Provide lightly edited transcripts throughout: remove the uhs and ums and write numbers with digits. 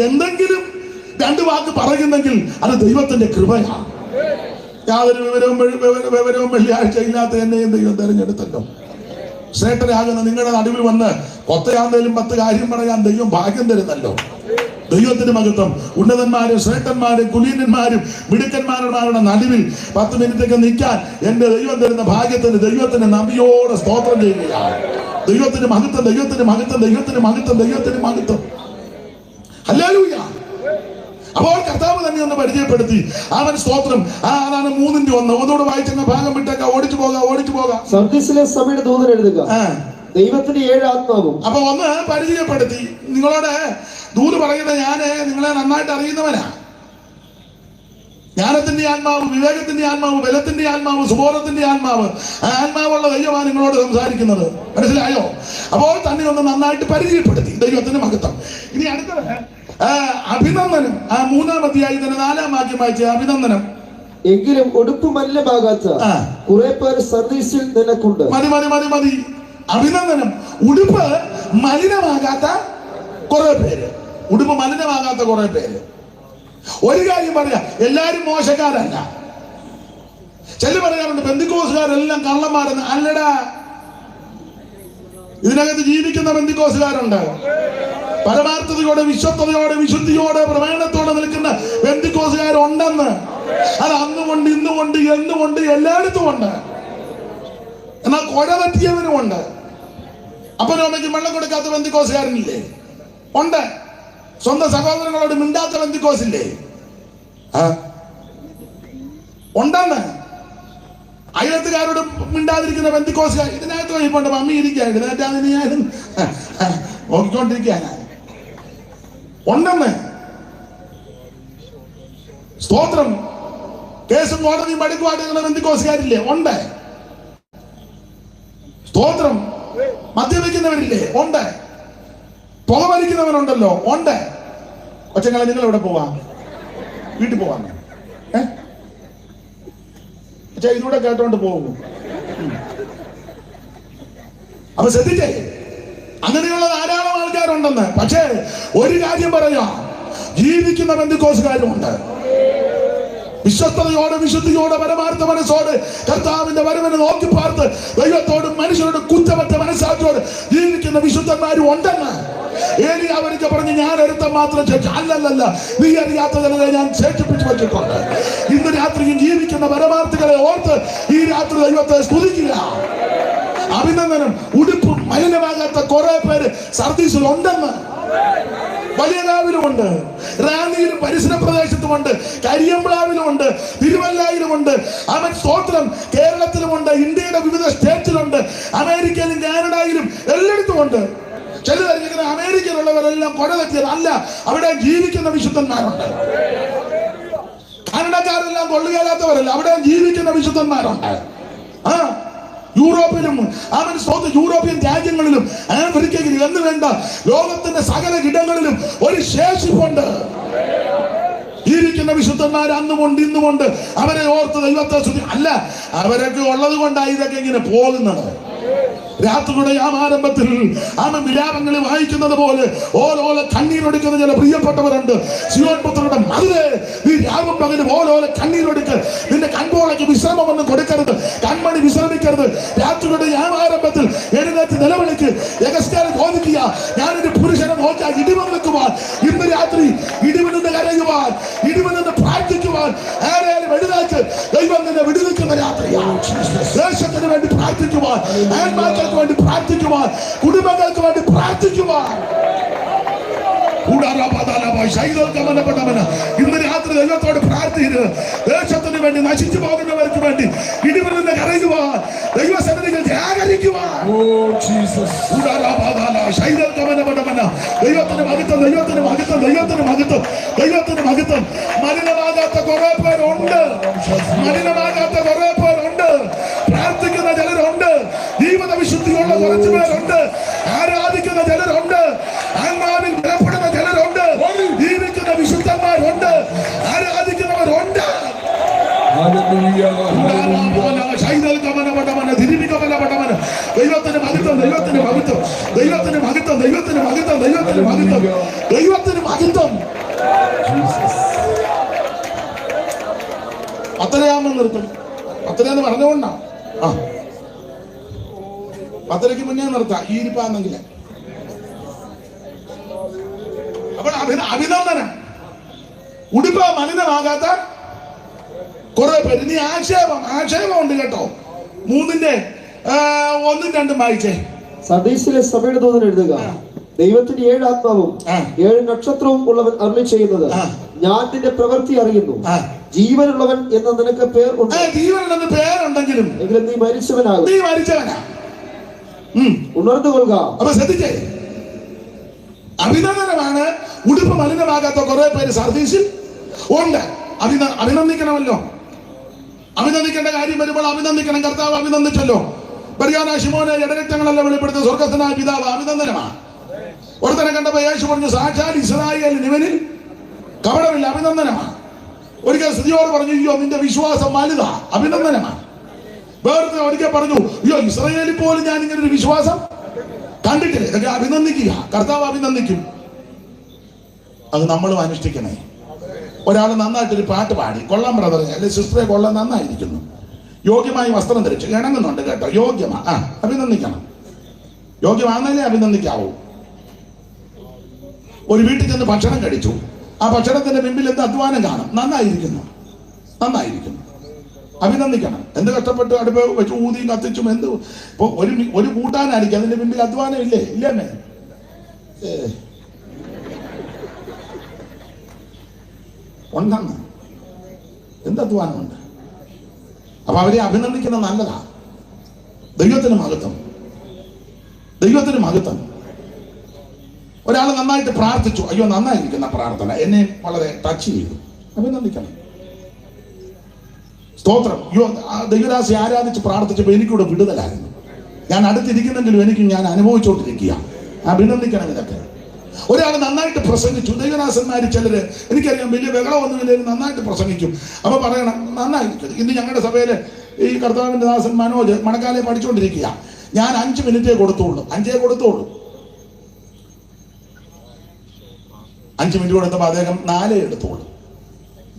എന്തെങ്കിലും രണ്ട് വാക്ക് പറയുന്നെങ്കിൽ അത് ദൈവത്തിന്റെ കൃപയാണ്. യാതൊരു വിവരവും വെള്ളിയാഴ്ച ഇല്ലാത്ത എന്നെയും ദൈവം തെരഞ്ഞെടുത്തല്ലോ. ശ്രേഷ്ഠരാകുന്ന നിങ്ങളുടെ നടുവിൽ വന്ന് കൊത്തയാന്തേലും 10 കാര്യം പറയാൻ ദൈവം ഭാഗ്യം തരുന്നല്ലോ. ദൈവത്തിന് മഹത്വം. ഉന്നതന്മാരും ശ്രേഷ്ഠന്മാരും കുലീനന്മാരും മിടുക്കന്മാരുടെ നടുവിൽ 10 മിനിറ്റൊക്കെ നിൽക്കാൻ എന്റെ ദൈവം തരുന്ന ഭാഗ്യത്തിന് ദൈവത്തിന് നന്ദിയോടെ സ്തോത്രം ചെയ്യുകയാണ്. ദൈവത്തിന് മഹത്വം, ദൈവത്തിന് മഹത്വം, ദൈവത്തിന് മഹത്വം, ദൈവത്തിന് മഹത്വം. ഹല്ലേലൂയ. അപ്പോൾ കർത്താവ് തന്നെ ഒന്ന് പരിചയപ്പെടുത്തി. അവൻ സ്തോത്രം. അതാണ് 3:1. ഒന്നുകൂടെ വായിച്ചെന്ന ഭാഗം വിട്ടേക്ക. ഓടിച്ചു പോകാം. സർദീസിലെ സഭയുടെ ദൂതൻ എഴുതുക, ദൈവത്തിന്റെ 7 ആത്മാവും. അപ്പൊ ഒന്ന് പരിചയപ്പെടുത്തി. നിങ്ങളോട് ദൂത് പറയുന്ന ഞാന് നിങ്ങളെ നന്നായിട്ട് അറിയുന്നവനാ. ജ്ഞാനത്തിന്റെ ആത്മാവ്, വിവേകത്തിന്റെ ആത്മാവ്, ബലത്തിന്റെ ആത്മാവ്, സുബോധത്തിന്റെ ആത്മാവ്, ആത്മാവുള്ള ദൈവമാണ് നിങ്ങളോട് സംസാരിക്കുന്നത്. മനസ്സിലായോ? അപ്പോൾ തന്നെ ഒന്ന് നന്നായിട്ട് പരിചയപ്പെടുത്തി. ദൈവത്തിന്റെ മഹത്വം. ഇനി അടുത്തത് അഭിനന്ദനം. 3-ാം അധ്യായത്തിന്റെ 4-ാം വാക്യം വായിച്ച അഭിനന്ദനം. എങ്കിലും ഉടുപ്പ് മലിനമാകാത്ത കുറെ പേര് സർദീസിൽ നിനക്കുണ്ട്. മതി. അഭിനന്ദനം. ഉടുപ്പ് മലിനമാകാത്ത കുറെ പേര്. ഉടുപ്പ് മലിനമാകാത്ത കുറെ പേര്. ഒരു കാര്യം പറയാ, എല്ലാരും മോശക്കാരല്ല. ചില പറയാറുണ്ട് ബന്ധുക്കോസുകാരെല്ലാം കള്ളന്മാരെന്ന്. അല്ലടാ, ഇതിനകത്ത് ജീവിക്കുന്ന ബന്ധുക്കോസുകാരുണ്ട്. പരമാർത്ഥതയോടെ, വിശ്വസ്തയോടെ, വിശുദ്ധിയോടെ, പ്രമാണത്തോടെ നിൽക്കുന്ന ബന്ധുക്കോസുകാരുണ്ടെന്ന്. അത് അന്നുകൊണ്ട്, ഇന്നുകൊണ്ട്, എന്നുകൊണ്ട്, എല്ലായിടത്തും ഉണ്ട്. എന്നാൽ കൊഴ പറ്റിയവനുമുണ്ട്. അപ്പനും അമ്മയ്ക്ക് വെള്ളം കൊടുക്കാത്ത ബന്ധുക്കോസുകാരനില്ലേ? ഉണ്ട്. സ്വന്തം സഹോദരങ്ങളോട് മിണ്ടാത്ത ബന്ധുക്കോസില്ലേ? ഉണ്ടെന്ന്. അയലത്തുകാരോട് മിണ്ടാതിരിക്കുന്ന ബന്ധുക്കോസുകാർ ഇതിനകത്ത് കഴിപ്പുണ്ട്. മമ്മി ഇരിക്കുകയാണ്, ഇതിനകത്ത് ഞാനും നോക്കിക്കൊണ്ടിരിക്കുകയാണ്. ഉണ്ടെന്ന്. സ്തോത്രം. കേസും കോടതിയും പഠിക്കുവാട്ടുന്ന ബന്ധുക്കോസുകാരില്ലേ? ഉണ്ട്. സ്തോത്രം. മദ്യപിക്കുന്നവരില്ലേ? ഉണ്ട്. പുക വലിക്കുന്നവനുണ്ടല്ലോ? ഉണ്ട്. കൊച്ചങ്ങളെ, നിങ്ങൾ എവിടെ പോവാ? വീട്ടിൽ പോവാ. ഇതിലൂടെ കേട്ടോണ്ട് പോകും. അപ്പൊ ശ്രദ്ധിച്ചേ, അങ്ങനെയുള്ള ധാരാളം ആൾക്കാരുണ്ടെന്ന്. പക്ഷേ ഒരു കാര്യം പറയാം, ജീവിക്കുന്ന ബന്ധുക്കോസുകാരുമുണ്ട്. വിശ്വസ്തയോടെ, വിശുദ്ധിയോടെ, പരമാർത്ഥ മനസ്സോടെ കർത്താവിന്റെ വരവിനെ നോക്കി പാർത്ത് ദൈവത്തോടും മനുഷ്യരോടും കുറ്റമറ്റ മനസ്സാറ്റോട് ജീവിക്കുന്ന വിശുദ്ധന്മാരും ഉണ്ടെന്ന് ഏലി അവർക്ക് പറഞ്ഞ്, ഞാൻ ഒരുത്തം മാത്രം അല്ലല്ല, നീ അറിയാത്ത ജനങ്ങളെ ഞാൻ ശേഷിപ്പിച്ചു വെച്ചിട്ടുണ്ട്. ഇന്ന് രാത്രിയും ജീവിക്കുന്ന പരമാർത്ഥികളെ ഓർത്ത് ഈ രാത്രി ദൈവത്തെ സ്തുതിക്കുക. അഭിനന്ദനം. ഉടുപ്പ് മലിനമാകാത്ത കുറെ പേര് സർദീസിൽ ഉണ്ടെന്ന്. വലിയകാവിലുമുണ്ട്, റാന്നിയിലും പരിസര പ്രദേശത്തുമുണ്ട്, കരിയമ്പ്ലാവിലുമുണ്ട്, തിരുവല്ലായിലുമുണ്ട്. അവൻ സ്തോത്രം. കേരളത്തിലുമുണ്ട്, ഇന്ത്യയുടെ വിവിധ സ്റ്റേറ്റിലുണ്ട്, അമേരിക്കയിലും കാനഡയിലും എല്ലായിടത്തും ഉണ്ട്. ചിലർ അമേരിക്കയിലുള്ളവരെല്ലാം കൊട തെറ്റിയത് അല്ല, അവിടെ ജീവിക്കുന്ന വിശുദ്ധന്മാരുണ്ട്. കാനഡക്കാരെല്ലാം കൊള്ളുകയില്ലാത്തവരല്ല, അവിടെ ജീവിക്കുന്ന വിശുദ്ധന്മാരുണ്ട്. യൂറോപ്പിലും അവൻ യൂറോപ്യൻ രാജ്യങ്ങളിലും ആഫ്രിക്കയിലും എന്ന് വേണ്ട ലോകത്തിന്റെ സകല ഇടങ്ങളിലും ഒരു ശേഷിപ്പുണ്ട്. ജീവിക്കുന്ന വിശുദ്ധന്മാർ അന്നുമുണ്ട്, ഇന്നുമുണ്ട്. അവരെ ഓർത്ത് ദൈവത്തെ അല്ല, അവരൊക്കെ ഉള്ളത് കൊണ്ടാണ് ഇതൊക്കെ ഇങ്ങനെ പോകുന്നത്. രാത്രിയുടെ ആരംഭത്തിൽ അവൻ വിലാപങ്ങളിൽ വായിക്കുന്നത് പോലെ ഓരോലെ കണ്ണീരൊടുക്കുന്ന ചില പ്രിയപ്പെട്ടവരുണ്ട്. സിയോൻ പുത്രരുടെ മതിലേ, നീ രാവും പകലും ഓരോലെ കണ്ണീരൊടുക്ക്. നിന്റെ കൺപോളയ്ക്ക് വിശ്രമമൊന്നും കൊടുക്കരുത്, കൺമണി വിശ്രമിക്കരുത്. രാത്രിയുടെ ആരംഭത്തിൽ എഴുന്നേറ്റ് നിലവിളിക്ക്, യഗസ്കാരം ചോദിക്കുക, ഞാനൊരു പുരുഷനെ നോക്കാൻ ഇടിവൻ നിൽക്കുവാൻ, ഇന്ന് രാത്രി ഇടിവനെന്ന് കരയുവാൻ, ഇടിവനെന്ന് പ്രാർത്ഥിക്കുവാൻ, ആരെയും എഴുന്നേറ്റ് ദൈവം നിന്നെ വിടുവിക്കുന്ന രാത്രിയാണ്. ദേശത്തിന് വേണ്ടി പ്രാർത്ഥിക്കുവാൻ, ആത്മാക്കൾക്ക് വേണ്ടി പ്രാർത്ഥിക്കുവാൻ, കുടുംബങ്ങൾക്ക് വേണ്ടി പ്രാർത്ഥിക്കുവാൻ. ഇന്ന് രാത്രി ദൈവത്തോട് പ്രാർത്ഥിക്കുന്നത് ദേശത്തിന് വേണ്ടി, നശിച്ചു പോകുന്നവർക്ക് വേണ്ടി, ഇടിവരുന്ന കരയുവാൻ, ദൈവസന്നിധികൾ ജാഗരിക്കുവാൻ. ദൈവത്തിന് മഹത്വം, ദൈവത്തിന് മഹത്വം, ദൈവത്തിന് മഹത്വം, ദൈവത്തിന് മഹത്വം. മലിനമാകാത്ത കുറെ പേരുണ്ട്, മലിനമാകാത്ത കുറെ പേരുണ്ട്. പ്രാർത്ഥിക്കുന്ന ചിലരുണ്ട്, ജീവിത വിശുദ്ധിയുള്ള കുറച്ചു പേരുണ്ട്, ആരാധിക്കുന്ന ചിലരുണ്ട്, ആത്മാവിൽ ബലപ്പെടുന്ന ചിലരുണ്ട്, ജീവിക്കുന്ന വിശുദ്ധന്മാരുണ്ട്, ആരാധിക്കുന്നവരുണ്ട്. ദൈവത്തിന് മഹത്വം, ദൈവത്തിന് മഹത്വം, ദൈവത്തിന് മഹത്വം, ദൈവത്തിന് മഹത്വം, ദൈവത്തിന് മഹത്വം, ദൈവത്തിന് മഹത്വം. പത്തരയാകുമ്പോൾ നിർത്തും. പത്തരയെന്ന് പറഞ്ഞുകൊണ്ടാ. ആ, 10:30 മുന്നേ നിർത്താം ഈ ഇരിപ്പാന്നെങ്കിൽ. അപ്പോൾ അഭിനന്ദനം. ഉടുപ്പ മലിനമാകാത്ത കുറെ പേര്. ഇനി ആക്ഷേപം ഉണ്ട് കേട്ടോ. 3:1-2 വായിച്ചേ. സർദീസിലെ സഭയുടെ ദൂതൻ എഴുതുക, ദൈവത്തിന് 7 ആത്മാവും 7 നക്ഷത്രവും ഉള്ളവൻ അരുളി ചെയ്യുന്നത്, ഞാൻ നിന്റെ പ്രവൃത്തി അറിയുന്നു. ജീവനുള്ളവൻ എന്ന നിനക്ക് പേർ ഉണ്ട്. ജീവനുണ്ടെന്ന് പേരുണ്ടെങ്കിലും എങ്കിലും നീ മരിച്ചവനാകും. നീ മരിച്ചവനാ. ഉണർന്നുകൊള്ളുക. അപ്പൊ ശ്രദ്ധിച്ചേ, അഭിനന്ദനമാണ്. ഉടുപ്പ് മലിനമാകാത്ത കുറെ പേര് സർദീസിൽ ഉണ്ട്. അഭിനന്ദിക്കണമല്ലോ. അഭിനന്ദിക്കേണ്ട കാര്യം വരുമ്പോൾ അഭിനന്ദിക്കണം. കർത്താവ് അഭിനന്ദിച്ചല്ലോ. ബർയാന ശിമോനെ ഇടരക്തങ്ങളെല്ലാം വെളിപ്പെടുത്തിയ സ്വർഗസ്ഥനായ പിതാവ് അഭിനന്ദനമാണ്. ഒരുത്തനെ കണ്ടപ്പോ യേശു പറഞ്ഞു, സാക്ഷാൽ ഇസ്രായേലിന് ഇവനിൽ കപടമില്ല. അഭിനന്ദനമാണ്. ഒരിക്കൽ സ്ത്രീയോട് പറഞ്ഞു, അയ്യോ നിന്റെ വിശ്വാസം വലുതാ. അഭിനന്ദനമാണ്. വേറെ ഒരിക്കൽ പറഞ്ഞു, അയ്യോ ഇസ്രായേലിൽ പോലും ഞാൻ ഇങ്ങനെ ഒരു വിശ്വാസം കണ്ടിട്ടില്ല. ഇതൊക്കെ അഭിനന്ദിക്കുക. കർത്താവ് അഭിനന്ദിക്കും. അത് നമ്മളും അനുഷ്ഠിക്കണേ. ഒരാൾ നന്നായിട്ടൊരു പാട്ട് പാടി, കൊള്ളാം ബ്രദർ, അല്ലെ സിസ്റ്ററെ കൊള്ളാൻ, നന്നായിരിക്കുന്നു, യോഗ്യമായി വസ്ത്രം ധരിച്ചു, ഇണങ്ങുന്നുണ്ട് കേട്ടോ, യോഗ്യമാ, അഭിനന്ദിക്കണം. യോഗ്യമാണെന്നല്ലേ അഭിനന്ദിക്കാവൂ. ഒരു വീട്ടിൽ ചെന്ന് ഭക്ഷണം കഴിച്ചു. ആ ഭക്ഷണത്തിന്റെ മുമ്പിൽ എന്ത് അധ്വാനം കാണും? നന്നായിരിക്കുന്നു, അഭിനന്ദിക്കണം. എന്ത് കഷ്ടപ്പെട്ട് അടുപ്പ് വെച്ച് ഊതിയും കത്തിച്ചും എന്ത്. ഇപ്പൊ ഒരു കൂട്ടാനായിരിക്കും, അതിന്റെ മുമ്പിൽ അധ്വാനം ഇല്ലേ? ഇല്ലേ? ഉണ്ടെന്ന് എന്ത് അധ്വാനമുണ്ട്. അപ്പൊ അവരെ അഭിനന്ദിക്കുന്നത് നല്ലതാ. ദൈവത്തിന് മഹത്വം. ഒരാൾ നന്നായിട്ട് പ്രാർത്ഥിച്ചു, അയ്യോ നന്നായിരിക്കുന്ന പ്രാർത്ഥന, എന്നെ വളരെ ടച്ച് ചെയ്തു, അഭിനന്ദിക്കണം. സ്തോത്രം. അയ്യോ ദൈവദാസി ആരാധിച്ച് പ്രാർത്ഥിച്ചപ്പോ എനിക്കിവിടെ വിടുതലായിരുന്നു. ഞാൻ അടുത്തിരിക്കുന്നെങ്കിലും ഞാൻ അനുഭവിച്ചുകൊണ്ടിരിക്കുക. അഭിനന്ദിക്കണം ഇതൊക്കെ. ഒരാൾ നന്നായിട്ട് പ്രസംഗിച്ചു. ദൈവദാസന്മാര് ചിലര്, എനിക്കറിയാം, വലിയ ബഹളമൊന്നുമില്ലെങ്കിൽ നന്നായിട്ട് പ്രസംഗിക്കും. അപ്പൊ പറയണം നന്നായിരിക്കും. ഇന്ന് ഞങ്ങളുടെ സഭയില് ഈ കർത്താവിന്റെ ദാസൻ മനോജ് മണക്കാലെ പഠിച്ചുകൊണ്ടിരിക്കുക. ഞാൻ 5 മിനിറ്റേ കൊടുത്തോളൂ. 5 മിനിറ്റ് കൊടുത്തപ്പോൾ അദ്ദേഹം 4 എടുത്തോളൂ.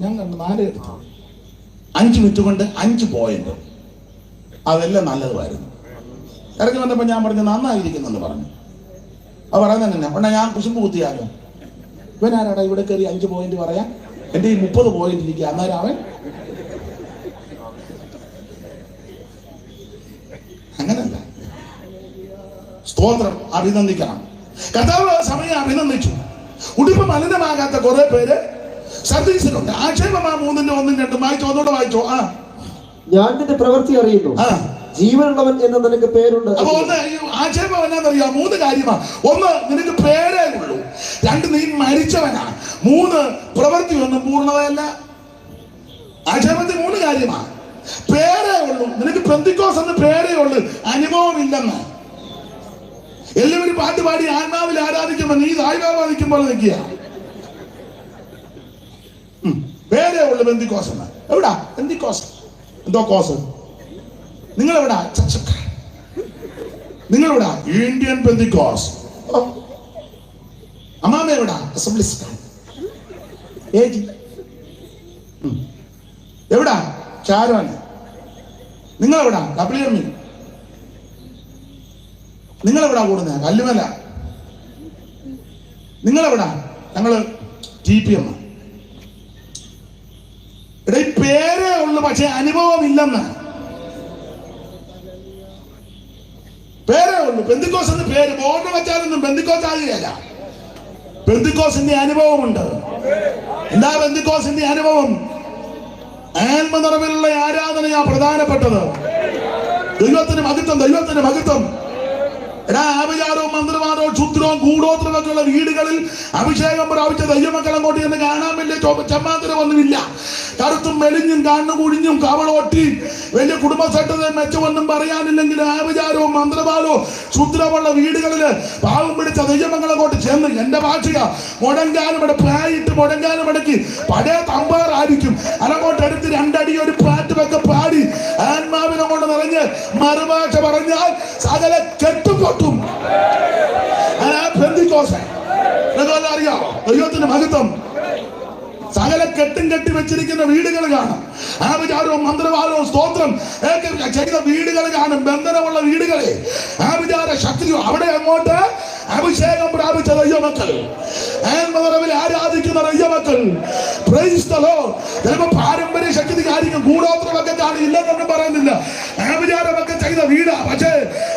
ഞാൻ കണ്ടു 4 എടുത്തോളൂ. 5 മിനിറ്റ് കൊണ്ട് 5 പോയിന്റ്. അതെല്ലാം നല്ലതുമായിരുന്നു. ഇറങ്ങി വന്നപ്പോൾ ഞാൻ പറഞ്ഞു നന്നായിരിക്കുന്നെന്ന് പറഞ്ഞു. അത് പറയുന്നത് തന്നെ. ഉടനെ ഞാൻ കുശുമ്പ് കുത്തിയാലോ, ഇവനാരാടാ ഇവിടെ കയറി 5 പോയിന്റ് പറയാൻ? എന്റെ ഈ 30 പോയിന്റ് ഇരിക്കുക. അന്നേരം അവൻ അങ്ങനല്ല. സ്തോത്രം. അഭിനന്ദിക്കണം. കർത്താവ് സമയം അഭിനന്ദിച്ചു. ഉടുപ്പ് മലിനമാകാത്ത കുറെ പേര് സർദീസിലുണ്ട്. ആക്ഷേപമാ 3:1-2 വായിച്ചോ, ഒന്നുകൂടെ വായിച്ചോ. ഞാൻ നിന്റെ പ്രവൃത്തി അറിയുന്നു, ജീവനുള്ളവൻ എന്ന നിനക്ക് പേരുണ്ട്. അപ്പൊ ഒന്ന് ആക്ഷേപം എന്നാന്നറിയാം, 3 കാര്യമാണ്. 1, നിനക്ക് പേരേ ഉള്ളൂ. 2, നീ മരിച്ചവനാ. 3, പ്രവൃത്തി ഒന്നും പൂർണ്ണതയല്ല. ആക്ഷേപത്തിൽ 3 കാര്യമാണ്. പേരേ ഉള്ളൂ. നിനക്ക് പെന്തിക്കോസ് എന്ന് പേരേ ഉള്ളൂ, അനുഭവം ഇല്ലെന്ന്. എല്ലാവരും പാട്ട് പാടി ആത്മാവിൽ ആരാധിക്കുമ്പോ നീ സായിബാബാദിക്കുമ്പോൾ നിൽക്കുക. പേരേ ഉള്ളു പെന്തിക്കോസ് എന്ന്. എവിടാ പെന്തിക്കോസ്? എന്തോ കോസ്? നിങ്ങളെവിടാ? നിങ്ങളെവിടാ? ഇന്ത്യൻ പെന്തിക്കോസ്. അമ്മാമ എവിടാ? അസംബ്ലീസ്. എവിടാ? ചാരോന്. നിങ്ങളെവിടാ? ഡബ്ല്യുഎം. നിങ്ങളെവിടാ കൂടുന്നത്? കല്ലുമല. നിങ്ങളെവിടാ? ഞങ്ങള് TPM. ഇവിടെ പേരേ ഉള്ളു, പക്ഷെ അനുഭവം ഇല്ലെന്ന്. പേരേ ഉള്ളു. പെന്തിക്കോസ് എന്ന് പേര് ബോർഡ് വെച്ചാലൊന്നും പെന്തിക്കോസ് ആകുകയല്ല. പെന്തിക്കോസിന്റെ അനുഭവമുണ്ട്. എന്താ പെന്തിക്കോസിന്റെ അനുഭവം? ആത്മനിറവിലുള്ള ആരാധനയാ പ്രധാനപ്പെട്ടത്. ദൈവത്തിന് മഹത്വം. ആഭിചാരവും മന്ത്രവാദവും ക്ഷുദ്രവും കൂടോത്രവും ഒക്കെയുള്ള വീടുകളിൽ അഭിഷേകം പ്രാപിച്ച ദൈവമക്കൾ അങ്ങോട്ട് എന്ന് കാണാൻ വലിയ ചമ്മാന്തരമൊന്നുമില്ല. കറുത്തും മെലിഞ്ഞും കണ്ണുകുഴിഞ്ഞും കവളോട്ടി വലിയ കുടുംബസെട്ടതയും മെച്ചമൊന്നും പറയാനില്ലെങ്കിൽ ആഭിചാരവും മന്ത്രവാദവും ക്ഷുദ്രമുള്ള വീടുകളിൽ പാവം പിടിച്ച ദൈവമക്കൾ അങ്ങോട്ട് ചെന്ന്, എന്റെ ഭാഷക മുടങ്കാലും അടക്കി പഴയ തമ്പാറായിരിക്കും അതങ്ങോട്ട് എടുത്ത് 2 അടി ഒരു പാട്ടുമൊക്കെ പാടി ആത്മാവിനെ കൊണ്ട് നിറഞ്ഞ് മറുഭാഷ പറഞ്ഞാൽ സകല കെട്ടുപൊട്ടും. പെന്തിക്കോസ് ദൈവത്തിന് മഹത്വം. സകല കെട്ടും കെട്ടി വെച്ചിരിക്കുന്ന വീടുകൾ കാണും. ആഭിചാരവും മന്ത്രവാദവും സ്തോത്രം ചെയ്ത വീടുകൾ കാണും. ബന്ധനമുള്ള വീടുകളെ ആഭിചാര ശക്തി അവിടെ അങ്ങോട്ട് അഭിഷേകം പ്രാപിച്ച ദൈവമക്കൾ, ആത്മനിറവിൽ ആരാധിക്കുന്ന ദൈവമക്കൾ. Praise the Lord. ചിലപ്പോൾ പാരമ്പര്യ ശക്തിക്കായിരിക്കും, കൂടോത്രമൊക്കെ ഇല്ലെന്നൊന്നും പറയുന്നില്ല. ആഭിചാരമൊക്കെ ചെയ്ത വീടാ, പക്ഷേ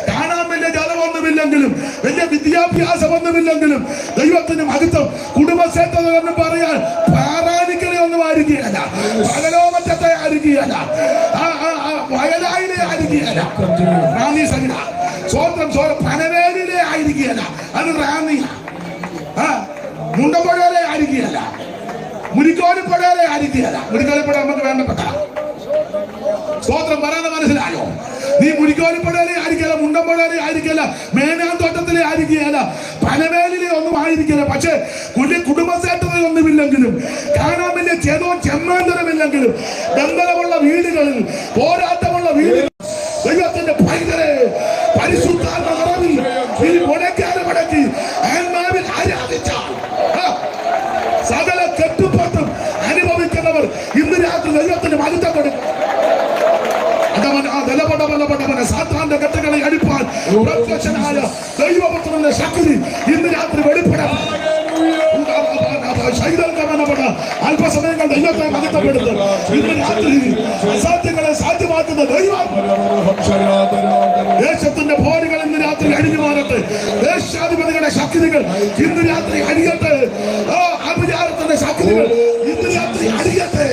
കാണാൻ വലിയ ജലമൊന്നുമില്ലെങ്കിലും വലിയ വിദ്യാഭ്യാസമൊന്നുമില്ലെങ്കിലും ദൈവത്തിന് മഹത്വം. കുടുംബശ്രേഷ്ഠത എന്ന് പറയാൻ പാറാനിക്കലെ ഒന്നും ആയിരിക്കുകയല്ല, പകലോമറ്റത്തെ ആയിരിക്കുകയല്ല, വയലായിലെ ആയിരിക്കുകയല്ല, റാന്നി സഹിത സ്വന്തം പനവേലിലെ ആയിരിക്കുകയല്ല, അത് റാന്നിയ മുണ്ടപ്പുഴയിലെ ആയിരിക്കുകയല്ല, മുരിക്കോലിപ്പുഴയിലെ ആയിരിക്കുകയല്ല. മുരിക്കോലിപ്പുഴ നമുക്ക് വേണ്ടപ്പെട്ട സ്തോത്രം പറയുന്നത് മനസ്സിലായോ? നീ മുരിക്കോലിപ്പുഴയിലെ ആയിരിക്കല, മുണ്ടമ്പുഴയിലെ ആയിരിക്കല, മേനാന്തോട്ടത്തിലെ ആയിരിക്കുകയല്ല, പനവേലിലെ ഒന്നും ആയിരിക്കില്ല. പക്ഷെ കുടുംബശ്രേഷ്ഠതയൊന്നുമില്ലെങ്കിലും കാണാൻ വലിയ ചെമ്മാന്തരമില്ലെങ്കിലും ബന്ധനമുള്ള വീടുകളിൽ, പോരാട്ടമുള്ള വീടുകളിൽ ദൈവത്തിന്റെ ഭയങ്കരെ പരിശുദ്ധാത്മ നിറവിൽ മുടക്കി ആത്മാവിൽ ആരാധിച്ചാൽ സകല കെട്ടുപാട്ടും അനുഭവിക്കുന്നവർ ഇന്ന് രാത്രി ദൈവത്തിന് മഹത്വം കൊടുക്കും. സാത്താന്റെ കെട്ടുകളെ അടിപ്പാൻ പ്രത്യക്ഷനായ ദൈവപുത്രന്റെ ശക്തി ഇന്ന് രാത്രി വെളിപ്പെടാം. അല്പസമയങ്ങൾ ദൈവത്തെ മഹത്വപ്പെടുത്ത്. ഇന്ന് രാത്രി അസാധ്യങ്ങളെ സാധ്യമാക്കുന്ന ദൈവം ദേശത്തിന്റെ പോരുകൾ ഇന്ന് രാത്രി അടിഞ്ഞു മാറട്ടെ. ദേശാധിപതികളുടെ ശക്തികൾ ഇന്ന് രാത്രി അടിയട്ടെ. അഭിചാരത്തിന്റെ ശക്തികൾ ഇന്ന് രാത്രി അടിയട്ടെ.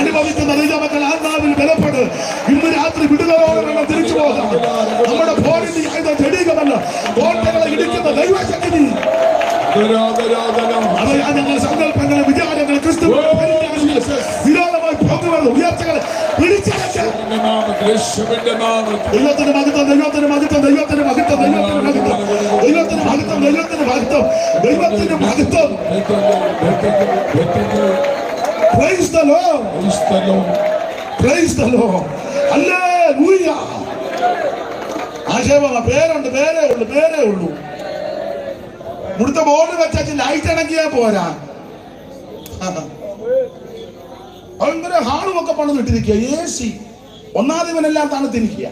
അനുഭവിക്കുന്ന ദൈവമക്കൾ ആത്മാവിൽ ബലപ്പെട്ട് ഇന്ന് രാത്രി വിടുതലോടെ വേണം തിരിച്ചു പോകാം. നമ്മുടെ പോരിന്റെ ആയുധം ചെടികളല്ല, കോട്ടകളെ ഇടിക്കുന്ന ദൈവശക്തി. ഞങ്ങൾ സങ്കല്പങ്ങളെ വിചാരങ്ങളെ ക്രിസ്തു വിരോധമായി പോകുന്നത് ഉയർച്ചകളെ പിടിച്ചടച്ച് ദൈവത്തിന് മഹത്വം, ദൈവത്തിന് മഹത്വം, ദൈവത്തിന് മഹത്വം, ദൈവത്തിന് മഹത്വം, ദൈവത്തിന് മഹത്വം, ദൈവത്തിന് മഹത്വം, ദൈവത്തിന് മഹത്വം. Praise the Lord. Praise the Lord. Praise the Lord. Hallelujah. ആശയമാണ്. പേരുണ്ട്, പേരേ ഉള്ളൂ. ഇവിടുത്തെ ബോർഡ് വെച്ചാൽ ലൈറ്റ് അടങ്ങിയാ പോരാ. ഭയങ്കര ഹാളുമൊക്കെ പണിതിട്ടിരിക്കുക, AC. ഒന്നാമതെല്ലാം തണുത്തിരിക്കുക.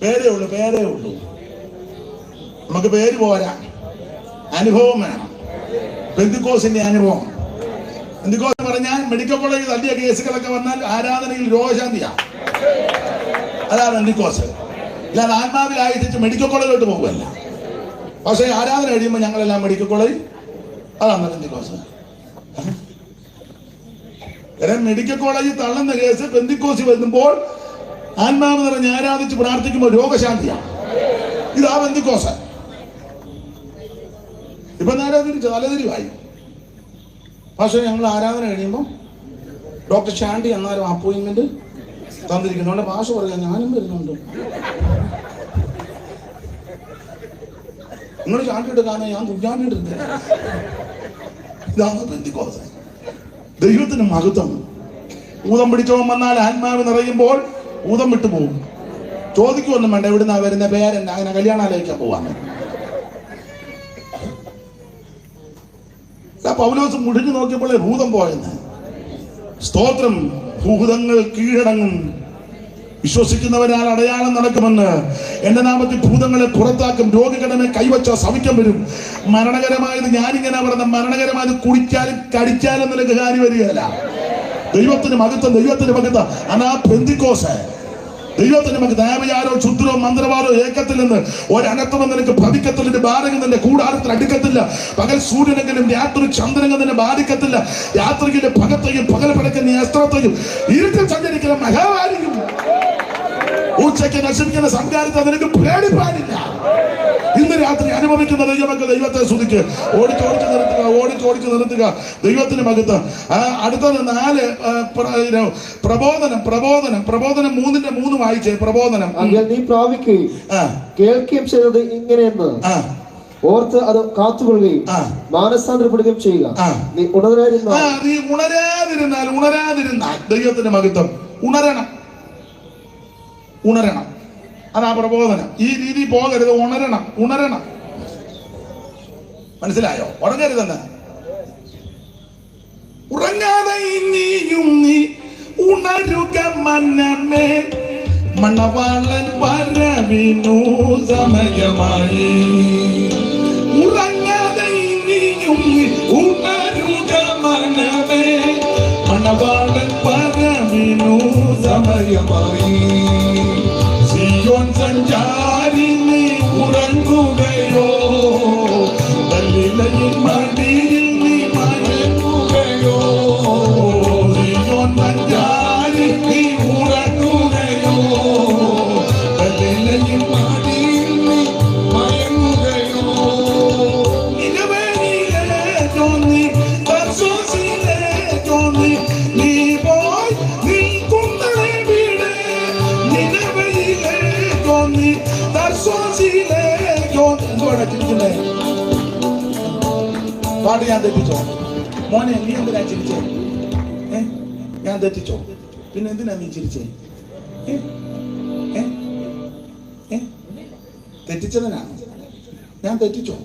പേരേ ഉള്ളൂ. നമുക്ക് പേര് പോരാ, അനുഭവം വേണം. പെന്തിക്കോസിന്റെ അനുഭവം. പെന്തിക്കോസ് പറഞ്ഞാൽ മെഡിക്കൽ കോളേജ് തല്ലിയ കേസുകളൊക്കെ വന്നാൽ ആരാധനയിൽ രോഗശാന്തിയാ. അതാണ് പെന്തിക്കോസ്. ഇല്ലാതെ ആത്മാവിൽ ആയിട്ട് മെഡിക്കൽ കോളേജിലോട്ട് പോകുമല്ല. പക്ഷേ ആരാധന കഴിയുമ്പോൾ ഞങ്ങളെല്ലാം മെഡിക്കൽ കോളേജ്, അതാണ് പെന്തിക്കോസ്. മെഡിക്കൽ കോളേജിൽ തള്ളുന്ന കേസ് പെന്തിക്കോസ് വരുമ്പോൾ ആത്മാവ് നിറഞ്ഞ് ആരാധിച്ച് പ്രാർത്ഥിക്കുമ്പോൾ രോഗശാന്തിയാണ്. ഇതാ പെന്തിക്കോസ്. ഇപ്പൊ നേരെ തിരിച്ചു തലതിരിവായി. പക്ഷെ ഞങ്ങൾ ആരാധന കഴിയുമ്പോൾ ഡോക്ടർ ഷാൻഡി എന്നാലും അപ്പോയിന്റ്മെന്റ് തന്നിരിക്കുന്നുണ്ട്. ഭാഷ പറയാൻ ഞാനും വരുന്നുണ്ട്. നിങ്ങൾ ഷാൻഡി എടുക്കാനോ ഞാൻ കുഞ്ഞാണ്ടി എടുക്കുക. ഇതാണ് പെന്തിക്കോസ്. ദൈവത്തിന് മഹത്വം. ഊതം പിടിച്ചോൻ വന്നാൽ ആത്മാവ് നിറയുമ്പോൾ ഊതം വിട്ടു പോകും. ചോദിക്കുമൊന്നും വേണ്ട, എവിടുന്നാ വരുന്ന പേരെന്നാ, അങ്ങനെ കല്യാണാലോചിക്കാൻ പോവാന്ന്. പൗലോസ് മുടിഞ്ഞു നോക്കിയപ്പോൾ ഭൂതം പോയെന്ന്. സ്തോത്രം. ഭൂതങ്ങൾ കീഴടങ്ങും. വിശ്വസിക്കുന്നവരാൽ അടയാളം നടക്കുമെന്ന്. എന്റെ നാമത്തിൽ ഭൂതങ്ങളെ പുറത്താക്കും. രോഗികളുടെ കൈവച്ച സൗഖ്യം വരും. മരണകരമായത് ഞാനിങ്ങനെ പറഞ്ഞ മരണകരമായത് കുടിക്കാനും കടിക്കാനും നിനക്ക് കാര്യം വരികയല്ല. ദൈവത്തിന് മഹത്വം, ദൈവത്തിന് മഹത്വം. അനാ പെന്തിക്കോസ്. ദൈവത്തിന് നമുക്ക് ദയാവിചാരോ ക്ഷുദ്രോ മന്ത്രവാദോ ഏക്കത്തിൽ നിന്ന് ഒരനർത്ഥവും നിനക്ക് ഭവിക്കത്തില്ല. ബാധകം നിന്റെ കൂടാരത്തിൽ അടുക്കത്തില്ല. പകൽ സൂര്യനെങ്കിലും രാത്രി ചന്ദ്രനെങ്കിലും നിന്നെ ബാധിക്കത്തില്ല. രാത്രിയിലെ പകത്തെയും പകൽ പടക്കുന്ന അസ്ത്രത്തെയും ഇരുട്ടിൽ സഞ്ചരിക്കുന്ന മഹാമാരിയും ഉച്ചയ്ക്ക് നശിപ്പിക്കുന്ന സംസ്കാരത്തെ നിനക്ക് പേടിപ്പാനില്ല. ഇന്ന് രാത്രി അനുഭവിക്കുന്ന ദൈവമക്കൾ ദൈവത്തെ സ്തുതിക്ക്. ഓടിച്ചോടിച്ച് നിർത്തുക. ദൈവത്തിന് മഹത്വം. അടുത്തത് 4 പ്രബോധനം 3:3 വായിച്ചേ. പ്രബോധനം. നീ പ്രാപിക്കുകയും കേൾക്കുകയും ചെയ്തത് ഇങ്ങനെയെന്ന് ഓർത്ത് അത് കാത്തുകൊള്ളുകയും മാനസാന്തരപ്പെടുകയും ചെയ്യുക. നീ ഉണരാതിരുന്നാൽ ദൈവത്തിന്റെ മഹത്വം. ഉണരണം. അതാ പ്രബോധനം. ഈ രീതി പോകരുത്, ഉണരണം. മനസ്സിലായോ? ഉറങ്ങരുതെന്ന്. ഉറങ്ങാതെ ഇനിയും നീ ഉണരുക മനമേ, മണവാളൻ വരവിനു സമയമായി. ഉറങ്ങാതെ ഇനിയും നീ ഉണരുക മനമേ, മണവാളൻ വരവിനു സമയമായി. സിയോൻ സഞ്ചാരി നീ ഉറങ്ങുകയോ, ഗലീലയിൽ മടിയിൽ നീ മയങ്ങുകയോ. സിയോൻ സഞ്ചാരി നീ ഉറങ്ങുകയോ, ഗലീലയിൽ മടിയിൽ നീ മയങ്ങുകയോ. നിലവിലേക്കോ നീ തർശീശിലേക്കോ നീ പോയി നിൽക്കുന്നവരെ വീട്. നിലവിലേക്കോ നീ തർശീശിലേക്കോ. എന്തുവാണ് ചിരിക്കുന്നേ? പാട്ട് ഞാൻ തെറ്റിച്ചോ? മോനെ നീ എന്തിനാ ചിരിച്ചേ? ഞാൻ തെറ്റിച്ചോ? പിന്നെ എന്തിനാ നീ ചിരിച്ചേ? തെറ്റിച്ചതിനാണ്. ഞാൻ തെറ്റിച്ചോ?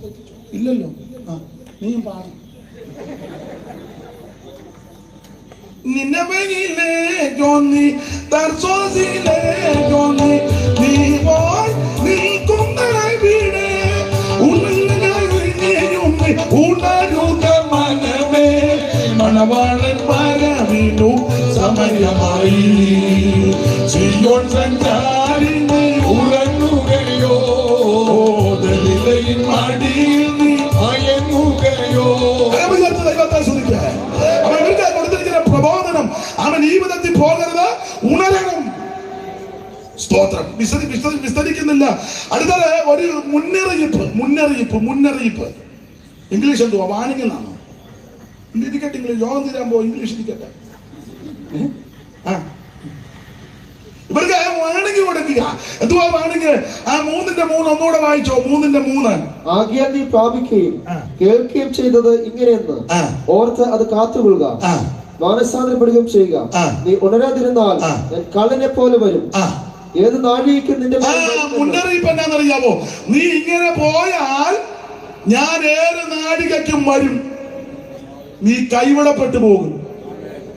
ഇല്ലല്ലോ. നീയും പാടും. നിന്നവയിലേക്കോ നീ തർശീശിലേക്കോ നീ പോയി നിൽക്കുന്നവരെ വീട്. ഉണരുക മനമേ, മണവാളൻ വരവിനു സമയമായി. സിയോൻ സഞ്ചാരി നീ ഉറങ്ങുകയോ, ഗലീലയിൽ മടിയിൽ നീ മയങ്ങുകയോ. ദൈവത്തെ സ്തുതിക്കുക. അവൻ ഇവർക്ക് കൊടുത്തിരിക്കുന്ന പ്രബോധനം, അവൻ ഈ വിധത്തിൽ പോകരുത്, ഉണരണം. സ്തോത്രം. വിസ്തരിക്കുന്നില്ല. അടുത്തത് ഒരു മുന്നറിയിപ്പ്. ഇംഗ്ലീഷ് എന്തുവാ? വാണിംഗ് എന്നാണോ? ഇരിക്കട്ടെ, ഇംഗ്ലീഷ് യോഗം തീരാൻ പോ, ഇംഗ്ലീഷ് ഇരിക്കട്ടെ. ഇവർക്ക് വാണിംഗ് കൊടുക്കുക. എന്തുവാ വാണിംഗ്? 3:3 ഒന്നുകൂടെ വായിച്ചോ. 3:3. ആകയാൽ നീ പ്രാപിക്കുകയും കേൾക്കുകയും ചെയ്തത് ഇങ്ങനെയെന്ന് ഓർത്ത് അത് കാത്തുകൊള്ളുക, മാനസാന്തരപ്പെടുകയും ചെയ്യുക. നീ ഉണരാതിരുന്നാൽ ഞാൻ കള്ളനെ പോലെ വരും. ഏത് നാഴികയ്ക്കും നിന്റെ മുന്നറിയിപ്പ് എന്നാന്നറിയാമോ? നീ ഇങ്ങനെ പോയാൽ ഞാൻ ഏത് നാഴികയ്ക്കും വരും. നീ കൈവിടപ്പെട്ടു പോകും.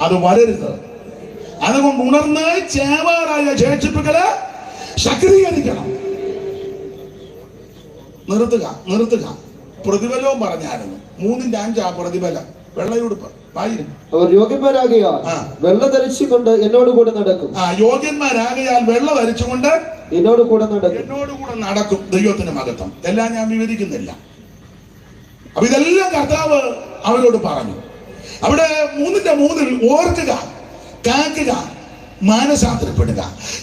അത് വരരുത്. അതുകൊണ്ട് ഉണർന്ന് ചേവാറായ ശേഷിപ്പുകളെ ശക്തീകരിക്കണം. നിർത്തുക. പ്രതിഫലവും പറഞ്ഞായിരുന്നു. 3:5 പ്രതിഫലം. വെള്ളയുടുപ്പ്. അവർ യോഗ്യന്മാരാകയാൽ വെള്ള ധരിച്ചുകൊണ്ട് എന്നോട് കൂടെ നടക്കും. യോഗ്യന്മാരാകയാൽ വെള്ള ധരിച്ചുകൊണ്ട് എന്നോട് കൂടെ നടക്കും. ദൈവത്തിന്റെ മഹത്വം എല്ലാം ഞാൻ വിവരിക്കുന്നില്ല. അപ്പൊ ഇതെല്ലാം കർത്താവ് അവരോട് പറഞ്ഞു. അവിടെ 3:3 ഓർക്കുക, കാക്കുക, മാനസാന്തരപ്പെടുക.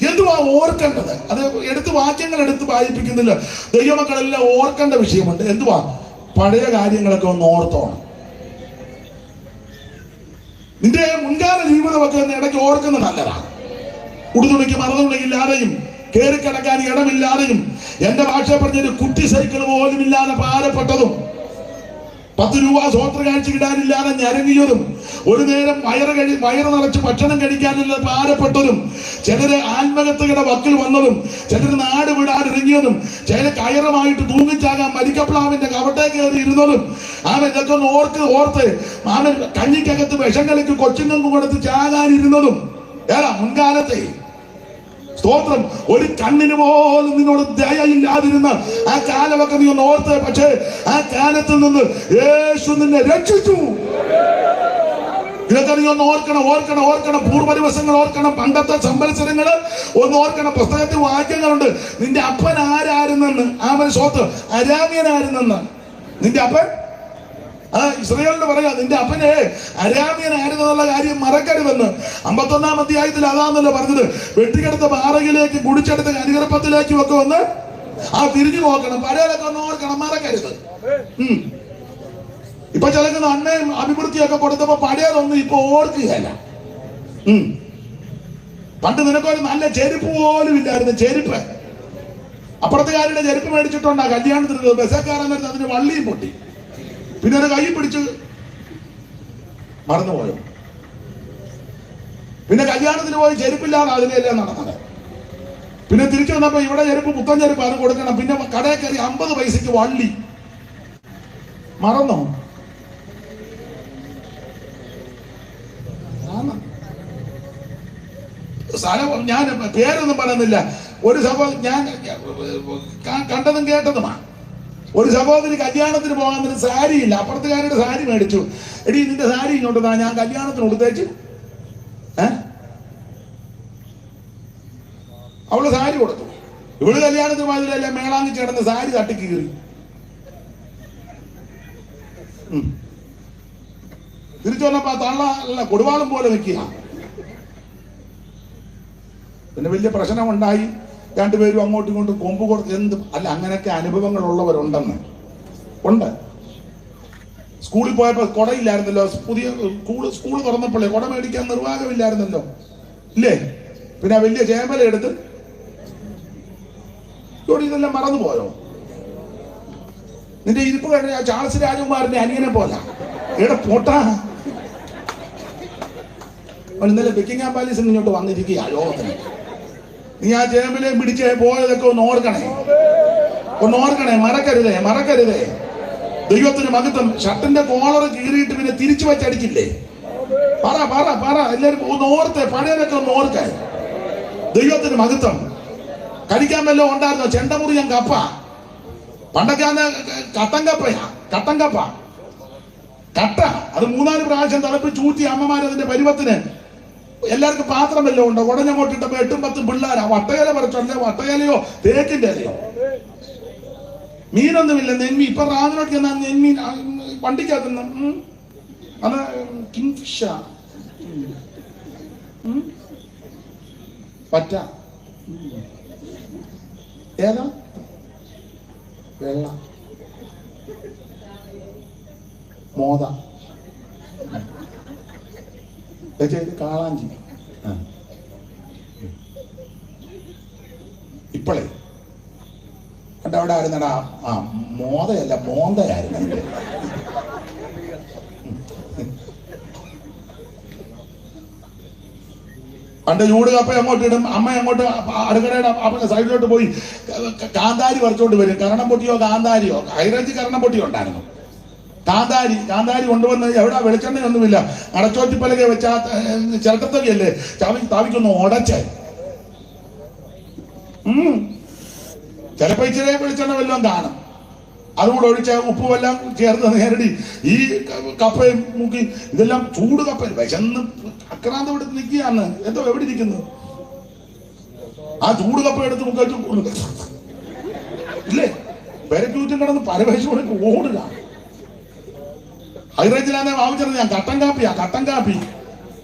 എന്തുവാ ഓർക്കേണ്ടത്? അത് വാക്യങ്ങൾ എടുത്ത് വായിപ്പിക്കുന്നില്ല. ദൈവമക്കളെല്ലാം ഓർക്കേണ്ട വിഷയമുണ്ട്. എന്തുവാ? പഴയ കാര്യങ്ങളൊക്കെ ഒന്ന് ഓർത്തോണം. നിന്റെ മുൻകാല ജീവിതമൊക്കെ ഒന്ന് ഇടയ്ക്ക് ഓർക്കുന്നത് നല്ലതാണ്. ഉടുതുണിക്ക് മറന്നുള്ളില്ലാതെയും കയറി കിടക്കാൻ ഇടമില്ലാതെയും, എന്റെ ഭാഷ പറഞ്ഞൊരു കുട്ടി സൈക്കിൾ പോലും ഇല്ലാതെ ഭാരപ്പെട്ടതും, 10 രൂപ സ്വോത്ര കാഴ്ച കിടാനില്ലാതെ ഞരങ്ങിയതും, ഒരു നേരം വയറ് നിറച്ച് ഭക്ഷണം കഴിക്കാനില്ലാതെ ഭാരപ്പെട്ടതും, ചിലര് ആത്മഹത്യയുടെ വക്കിൽ വന്നതും, ചിലര് നാട് വിടാൻ ഇറങ്ങിയതും, ചില കയറുമായിട്ട് തൂങ്ങിച്ചാകാൻ മരിക്കപ്ലാവിന്റെ കവട്ടെ കയറി ഇരുന്നതും, അവൻ ഇതൊക്കെ ഒന്ന് ഓർത്ത് അവൻ കഞ്ഞിക്കകത്ത് വിഷം കളിക്ക് കൊച്ചുങ്ങൾക്ക് കൊടുത്ത് ചാകാനിരുന്നതും ഏതാ മുൻകാലത്തെ. സ്തോത്രം. ഒരു കണ്ണിന് പോലും നിന്നോട് ദയയില്ലാതിരുന്ന ആ കാലമൊക്കെ നീ ഒന്ന് ഓർത്ത്. പക്ഷേ ആ കാലത്തിൽ നിന്ന് യേശു നിന്നെ രക്ഷിച്ചു. ഇതൊക്കെ നീ ഒന്ന് ഓർക്കണം. പൂർവ്വ ദിവസങ്ങൾ ഓർക്കണം. പണ്ടത്തെ സംവത്സരങ്ങള് ഒന്ന് ഓർക്കണം. പുസ്തകത്തിൽ വാക്യങ്ങളുണ്ട്. നിന്റെ അപ്പൻ ആരായിരുന്നെന്ന്. അവൻ സ്വത്ത് അരാമ്യനായിരുന്നെന്ന്. നിന്റെ അപ്പൻ ഇസ്രായേലിന് പറയാ, നിന്റെ അപ്പനെ അരാമ്യനായിരുന്നുള്ള കാര്യം മറക്കരുതെന്ന്. 51-ാം അധ്യായത്തിൽ അതാന്നല്ലോ പറഞ്ഞത്. വെട്ടിക്കെടുത്ത പാറയിലേക്ക് കുടിച്ചെടുത്ത കനികർപ്പത്തിലേക്കും ഒക്കെ വന്ന് തിരിഞ്ഞു നോക്കണം. പഴയതൊക്കെ ഒന്ന് ഓർക്കണം, മറക്കരുത്. ഇപ്പൊ ചിലക്കുന്ന അണ്ണയും അഭിവൃദ്ധിയൊക്കെ കൊടുത്തപ്പോ പഴയതൊന്നും ഇപ്പൊ ഓർക്കുകയല്ല. പണ്ട് നിനക്കൊരു നല്ല ചെരുപ്പ് പോലും ഇല്ലായിരുന്നു. ചെരുപ്പ് അപ്പുറത്തുകാരുടെ ചെരുപ്പ് മേടിച്ചിട്ടുണ്ടാ കല്യാണത്തിന്. ബസ്സക്കാരൻ വരുന്നത് അതിന് വള്ളിയും പൊട്ടി. പിന്നെ ഒരു കൈ പിടിച്ച് മറന്നുപോയോ? പിന്നെ കല്യാണത്തിന് പോയി ചെരുപ്പില്ലാതെ അതിനെല്ലാം നടന്നത്. പിന്നെ തിരിച്ചു വന്നപ്പോ ഇവിടെ ചെരുപ്പ് പുത്തൻ ചെരുപ്പ് അത് കൊടുക്കണം. പിന്നെ കടയിൽ കയറി 50 പൈസക്ക് വള്ളി. മറന്നോ? സ്ഥലം ഞാൻ പേരൊന്നും പറയുന്നില്ല. ഒരു ഞാൻ കണ്ടതും കേട്ടതുമാണ്. ഒരു സഹോദരി കല്യാണത്തിന് പോകാൻ സാരി ഇല്ല. അപ്പുറത്തുകാരുടെ സാരി മേടിച്ചു. എടി നിന്റെ സാരി ഇങ്ങോട്ട് താ, ഞാൻ കല്യാണത്തിന് കൊടുത്തേച്ച്. അവള് സാരി കൊടുത്തു. ഇവള് കല്യാണത്തിന് പോയതിലല്ല മേളാങ്ങി ചേർന്ന് സാരി തട്ടിക്ക് കീറി. തിരിച്ചു വന്നപ്പോ തള്ള കൊടുവാളം പോലെ നിൽക്കുക. പിന്നെ വലിയ പ്രശ്നം ഉണ്ടായി. രണ്ടുപേരും അങ്ങോട്ടും ഇങ്ങോട്ടും കൊമ്പ് കൊടുത്ത് എന്ത് അല്ല, അങ്ങനെയൊക്കെ അനുഭവങ്ങൾ ഉള്ളവരുണ്ടെന്ന് ഉണ്ട്. സ്കൂളിൽ പോയപ്പോ കുടയില്ലായിരുന്നല്ലോ. പുതിയ സ്കൂൾ തുറന്നപ്പോഴേ കുട മേടിക്കാൻ നിർവാഹമില്ലായിരുന്നല്ലോ, ഇല്ലേ? പിന്നെ വലിയ ചേമ്പല എടുത്ത് ഇതെല്ലാം മറന്നു പോയോ? നിന്റെ ഇരിപ്പ് കഴിഞ്ഞ ചാൾസ് രാജകുമാരന്റെ അനിയനെ പോലെ ഇവിടെ പോട്ടാ. ഇന്നലെ ബക്കിംഗ്ഹാം പാലസിൽ ഇങ്ങോട്ട് വന്നിരിക്കുക യോഗത്തിന്. നീ ആ ചേമ്പിലെ പിടിച്ച് പോയതൊക്കെ ഒന്ന് ഓർക്കണേ. മറക്കരുതേ. ദൈവത്തിന് മഹത്വം. ഷർട്ടിന്റെ കോളർ കീറിയിട്ട് പിന്നെ തിരിച്ചു വെച്ചടിക്കില്ലേ? പറ എല്ലാവരും ഒന്ന് ഓർത്തേ. പഴയതൊക്കെ ഒന്ന് ഓർക്കേ. ദൈവത്തിന് മഹത്വം. കഴിക്കാൻ വല്ലതും ഉണ്ടായിരുന്നോ? ചെണ്ടമുറിയൻ കപ്പ. പണ്ടൊക്കെ അന്ന് കട്ടൻ കപ്പ കട്ട അത് 3-4 പ്രാവശ്യം തിളപ്പിച്ച് ചൂറ്റി അമ്മമാരതിന്റെ പരുവത്തിന്. എല്ലാവർക്കും പാത്രം വല്ലതും ഉണ്ടോ? ഉടഞ്ഞങ്ങോട്ടിട്ടപ്പോ 8-10 പിള്ളേരാ. വട്ടയില പറിച്ചോണ്ടേ, വട്ടയിലയോ തേക്കിന്റെ ഇലയോ. മീനൊന്നുമില്ല, നെന്മീൻ. ഇപ്പൊ റാന്നിനോട്ട് ചെന്നാൽ നെന്മീൻ വണ്ടിക്കകത്തുന്ന അത് കിങ് ഫിഷാ. പറ്റ ഏതാ? വെള്ള മോത കാളാഞ്ചി. ഇപ്പോഴേ കണ്ട അവിടെ ആയിരുന്നടാ. മോതയല്ല, മോന്തയായിരുന്നു അതിന്റെ. പണ്ട് ചൂട് കപ്പ അങ്ങോട്ട് ഇടും. അമ്മ അങ്ങോട്ട് അടുക്കളയുടെ സൈഡിലോട്ട് പോയി കാന്താരി പറിച്ചോണ്ട് വരും. കരണം പൊട്ടിയോ കാന്താരിയോ, ഹൈറേഞ്ച് കരണം പൊട്ടിയോ ഉണ്ടായിരുന്നു. കാന്താരി കൊണ്ടുവന്ന് എവിടെ വെളിച്ചെണ്ണയൊന്നുമില്ല. അടച്ചോറ്റിപ്പലക വെച്ച ചിരട്ടത്തവിയല്ലേ, താവിക്കൊന്ന് ഉടച്ചേ. ചിലപ്പോ ഇച്ചിരി വെളിച്ചെണ്ണ വല്ലതും കാണും. അതുകൂടെ ഒഴിച്ച ഉപ്പുമെല്ലാം ചേർത്ത് നേരടി ഈ കപ്പയും മുക്കി. ഇതെല്ലാം ചൂട് കപ്പ. വിശന്ന് അക്രാന്തം എടുത്ത് നിൽക്കുകയാണ്. എന്തോ എവിടെ ഇരിക്കുന്നു? ആ ചൂട് കപ്പ എടുത്ത് മുക്കി ഇല്ലേ, പെരക്കൂറ്റും കിടന്ന് പരവേശം കൊടുത്ത് ഓടുക. ഹൈറേഞ്ചിലാന്നെ വാങ്ങിച്ചത് ഞാൻ കട്ടൻ കാപ്പി.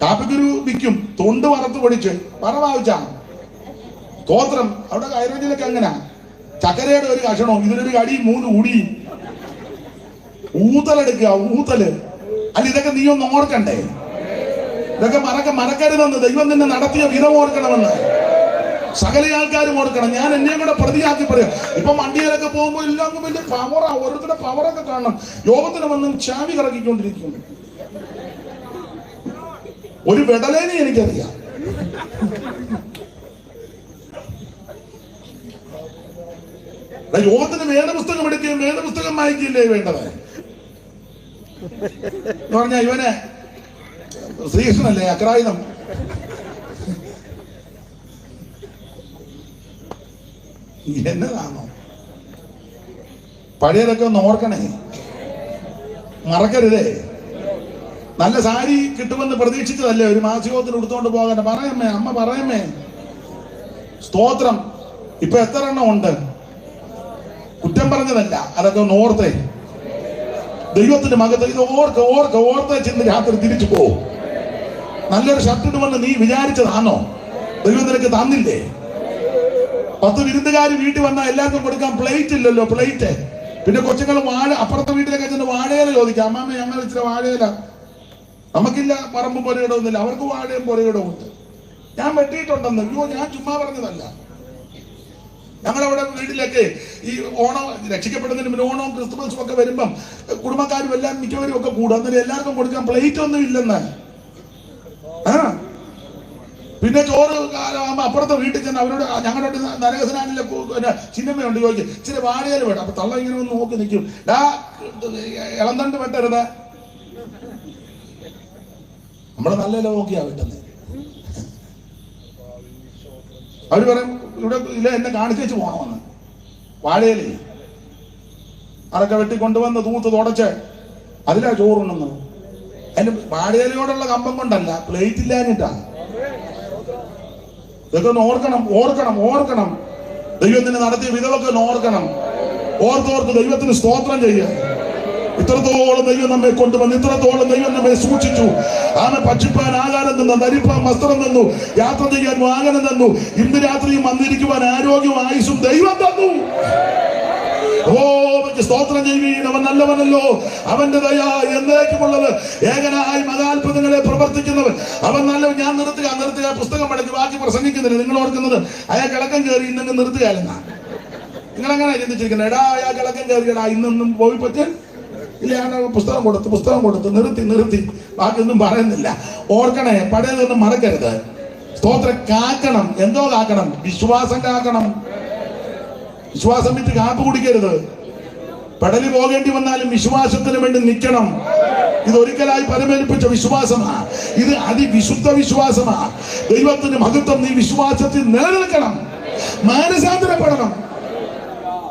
കാപ്പിക്കൊരു വിൽക്കും, തൊണ്ട് വറുത്ത് പൊടിച്ച് വാങ്ങിച്ച തോത്രം. അവിടെ ഹൈറേഞ്ചിലൊക്കെ അങ്ങനെ ചക്കരയുടെ ഒരു കഷണവും ഇതിനൊരു കടിയും 3 ഉടിയും. ഊത്തലെടുക്കുക, ഊത്തല്. അല്ല, ഇതൊക്കെ നീ ഒന്ന് ഓർക്കണ്ടേ? ഇതൊക്കെ മറക്കരുതെന്ന്. ദൈവം നിന്നെ നടത്തിയ വിധം ഓർക്കണമെന്ന് സകല ആൾക്കാരും ഓർക്കണം. ഞാൻ എന്നെ കൂടെ പ്രതിയാക്കി പറയാം. ഇപ്പൊ വണ്ടിയിലൊക്കെ പോകുമ്പോൾ എല്ലാം വലിയ പവറാ. ഓരോരുത്തരുടെ പവറൊക്കെ കാണണം. യോഗത്തിന് വന്നും ചാവി കറക്കിക്കൊണ്ടിരിക്കും. ഒരു വെടലേനെ എനിക്കറിയാം. യോഗത്തിന് വേദപുസ്തകം എടുക്കുകയും വേദപുസ്തകം വായിക്കുകയല്ലേ വേണ്ടത് എന്ന് പറഞ്ഞാൽ ഇവനെ ശ്രീകൃഷ്ണനല്ലേ അക്രായുധം. എന്നതാണോ? പഴയതൊക്കെ ഒന്ന് ഓർക്കണേ, മറക്കരുതേ. നല്ല സാരി കിട്ടുമെന്ന് പ്രതീക്ഷിച്ചതല്ലേ ഒരു മാസികത്തിന് എടുത്തുകൊണ്ട് പോകാൻ. പറയമ്മേ, അമ്മ പറയമ്മേ. സ്തോത്രം. ഇപ്പൊ എത്ര എണ്ണം ഉണ്ട്? കുറ്റം പറഞ്ഞതല്ല, അതൊക്കെ ഒന്ന് ഓർത്തേ. ദൈവത്തിന്റെ മകത്ത് ഇത് ഓർത്തേ ചെന്ന് രാത്രി തിരിച്ചു പോകും. നല്ലൊരു ഷർട്ട് ഇടുമെന്ന് നീ വിചാരിച്ചതാണോ? ദൈവം നിനക്ക് തന്നില്ലേ? 10 വിരുന്നുകാർ വീട്ടിൽ വന്നാൽ എല്ലാവർക്കും കൊടുക്കാൻ പ്ലേറ്റ് ഇല്ലല്ലോ, പ്ലേറ്റ്. പിന്നെ കൊച്ചുങ്ങൾ അപ്പുറത്തെ വീട്ടിലൊക്കെ ചെന്ന് വാഴയില ചോദിക്കാം. അമ്മാമ്മ ഞങ്ങൾ ഇച്ചിരി വാഴയില. നമുക്കില്ല, പറമ്പും പൊരയിടമൊന്നുമില്ല, അവർക്ക് വാഴയും പൊരയിടവും ഉണ്ട്. ഞാൻ വെട്ടിയിട്ടുണ്ടെന്ന്. അയ്യോ, ഞാൻ ചുമ്മാ പറഞ്ഞതല്ല. ഞങ്ങളവിടെ വീട്ടിലൊക്കെ ഈ ഓണം രക്ഷിക്കപ്പെടുന്നതിന് മുന്നേ ഓണവും ക്രിസ്തുമസും ഒക്കെ വരുമ്പം കുടുംബക്കാരും എല്ലാം മിക്കവരും ഒക്കെ കൂടും. അന്നേരം എല്ലാവർക്കും കൊടുക്കാൻ പ്ലേറ്റ് ഒന്നും ഇല്ലെന്ന്. പിന്നെ ചോറ് കാലമാകുമ്പോ അപ്പുറത്തെ വീട്ടിൽ ചെന്ന് അവരോട് ഞങ്ങളുടെ നരകസനാനിലെ ചിന്നമ്മയുണ്ട്, ചോദിക്കും ഇച്ചിരി വാഴയില വേണം. അപ്പൊ തള്ള ഇങ്ങനെ ഒന്ന് നോക്കി നിൽക്കും, ഇളന്തണ്ട് വെട്ടരുത്. നമ്മള് നല്ല നോക്കിയാ വെട്ടുന്നത്. അവര് പറയും ഇവിടെ ഇല്ല, എന്നെ കാണിച്ചു പോകണമെന്ന്. വാഴയിലേ അതൊക്കെ വെട്ടിക്കൊണ്ടുവന്ന് തൂത്ത് തുടച്ച് അതിലാ ചോറുണ്ടെന്ന്. അതിന് വാഴയിലയോടുള്ള കമ്പം കൊണ്ടല്ല, പ്ലേറ്റ് ഇല്ലാഞ്ഞിട്ടാ. ഇതൊക്കെ ഒന്ന് ഓർക്കണം. ദൈവത്തിന് നടത്തിയ വിധവൊക്കെ ഒന്ന് ഓർക്കണം. ഓർത്തോർത്ത് ദൈവത്തിന് സ്തോത്രം ചെയ്യുക. ഇത്രത്തോളം ദൈവം നമ്മെ കൊണ്ടുവന്നു, ഇത്രത്തോളം ദൈവം നമ്മെ സൂക്ഷിച്ചു. ആമെ പക്ഷിപ്പാൻ ആഹാരം തന്നു, ധരിപ്പാൻ വസ്ത്രം തന്നു, യാത്ര ചെയ്യാൻ വാഹനം തന്നു, ഇന്ന് രാത്രിയും വന്നിരിക്കുവാൻ ആരോഗ്യവും ആയുസ്സും ദൈവം തന്നു. സ്തോത്രം ചെയ്യുവീൻ. അവൻ നല്ലവനല്ലോ, അവന്റെ ദയ എന്നേക്കുമുള്ളത്. ഏകനായി മഹാത്ഭുതങ്ങളെ പ്രവർത്തിക്കുന്നവൻ അവൻ നല്ലവൻ. ഞാൻ നിർത്തുക പുസ്തകം പഠിച്ച് ബാക്കി പ്രസംഗിക്കുന്നില്ല. നിങ്ങൾ ഓർക്കുന്നത് അയാൾ കിളക്കം കയറി ഇന്നെങ്കിൽ നിർത്തുകയല്ലെന്നാ. നിങ്ങളെങ്ങനെ ചിന്തിച്ചിരിക്കുന്നത്? എടാ അയാൾ കിളക്കം കയറിയടാ ഇന്നൊന്നും പോയി പറ്റാൻ ഇല്ല. പുസ്തകം കൊടുത്ത് നിർത്തി ബാക്കിയൊന്നും പറയുന്നില്ല. ഓർക്കണേ, പഴയതൊന്നും മറക്കരുത്. സ്തോത്രം കാക്കണം. എന്തോ കാക്കണം? വിശ്വാസം കാക്കണം. വിശ്വാസം വിറ്റ് കാപ്പ് കുടിക്കരുത്. പടലി പോകേണ്ടി വന്നാലും വിശ്വാസത്തിന് വേണ്ടി നിൽക്കണം. ഇതൊരിക്കലായി പരമേൽപ്പിച്ച വിശ്വാസമാ. ഇത് അതിവിശുദ്ധ വിശ്വാസമാ. ദൈവത്തിന് മഹത്വം. നീ വിശ്വാസത്തിൽ നിലനിൽക്കണം, മാനസാന്തരപ്പെടണം.